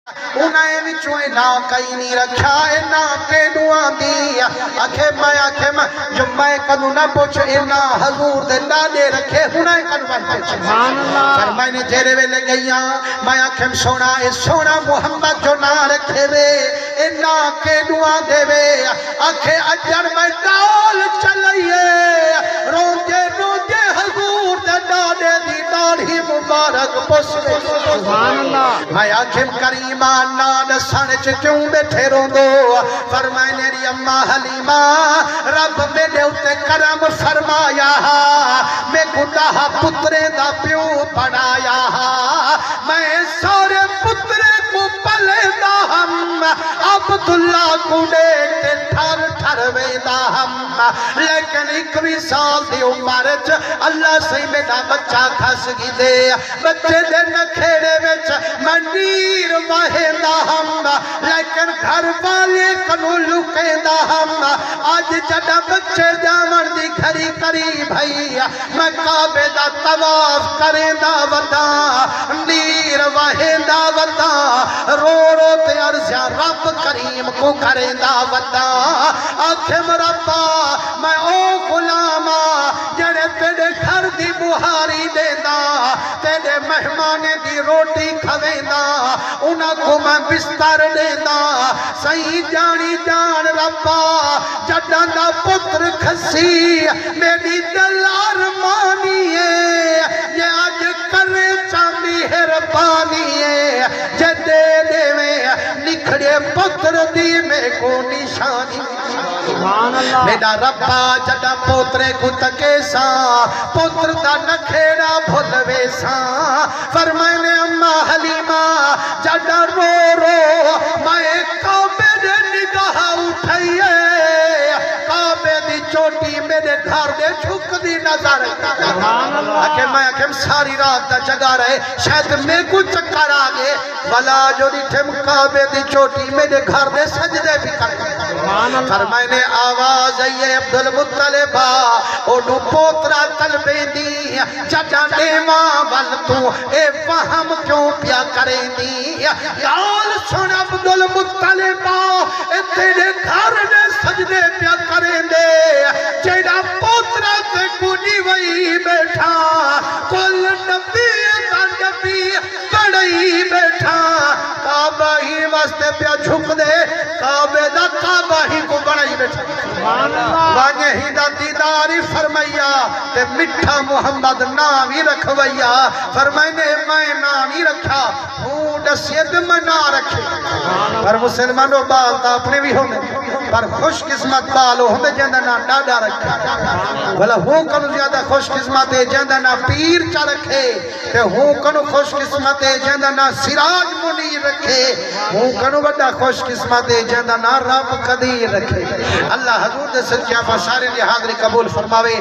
उन्हें विचों ना कई नहीं रखा इना के दुआ दी आखे मैं जो मैं कदू ना पूछ इना हजूर दे दादे रखे उन्हें कदू मैं पूछ पर मैंने जेरे वेले गईया मैं आखे सोना मोहम्मद जो ना रखे वे इना के दुआ देवे आखे अजर मैं डाल चलिए रोजे रोजे हजूर दे दादे दी दाढ़ी मुबारक पुछे सुभान अल्लाह मैं आखे करीमा नान सन च क्यों बैठे रोंदो फरमाए मेरी अम्मा हलीमा रब मेरे उत्ते करम फरमाया मैं गुनाह पुत्रे दा प्यो बनाया मैं सारे पुत्रे को पलेदा हम अब्दुल्ला को देख ठर ठर वेदा हम लेकिन 21 साल दी उम्र च अल्लाह से मेरा बच्चा खस गई दे बच्चे दे नखेड़े विच मंदीर वहेंदा हम लेकिन घर वाले कनु लुकेंदा हम आज जदा बच्चे जावन दी घड़ी करी भैया मैं काबे दा तवाफ करेंदा वदा नीर वहेंदा वदा रो रो ते अर्ज़ा रब करीम को करेंदा वदा आखिम रब्बा मैं ओ गुलामा जड़े तेरे घर दी बुहारी देंदा तेरे मेहमाने दी रोटी खवेंदा उन्हां को मैं बिस्तर देंदा सही जानी जान रब्बा जड्डां दा पुत्र खसी मेरी दलार मानी है ये आज करे चा मेहरबानी है जे दे देवे निखड़े पुत्र दी में को निशानी मेरा रब्बा जड़ा पोतरे को तके सा पुत्र दा नखेड़ा भुलवे सा फरमाए अम्मा हलीमा जड़ा रो रो मैं काबे दे निगाह उठाइए काबे दी चोटी मेरे घर दे झुकदी नजर आके मैं आके सारी रात दा जगा रहे शायद मेरे को चक्कर आ गए भला जो ठम काबे दी चोटी मेरे घर दे सजदे भी कर फरमाए आवाज आई है अब्दुल मुत्तलिबा ओनु पोतरा तलबेंदी जटा देवा वल तू ए फहम क्यों पिया करेंदी गाल सुन अब्दुल मुत्तलिबा ए तेरे घर दे सजदे पिया करेंदे जेड़ा पोतरा ते कुनी वही बैठा कुल नबी दा नबी बड़ई बैठा काबा ही वास्ते पिया झुक दे काबे दा काबा ही को बनाई बैठा वाजे ही दा दीदार ही फरमाया ते मिठा मोहम्मद नाम ही रखवैया फरमाने मैं नाम ही रखा हूं दसियत में ना रखे पर मुसलमानों बाल ता अपने भी होंगे पर खुशकिस्मत बाल होंगे जिंदा ना डाडा रखे भला हूं कनु ज्यादा खुशकिस्मत है जिंदा ना पीर चा रखे ते हूं कनु खुशकिस्मत है जिंदा ना सिराज मुनीर रखे हूं कनु बड़ा खुशकिस्मत है जिंदा ना रब कदीर रखे अल्लाह हजूर दे सच्चा सारे ने हाज़री कबूल फरमावे।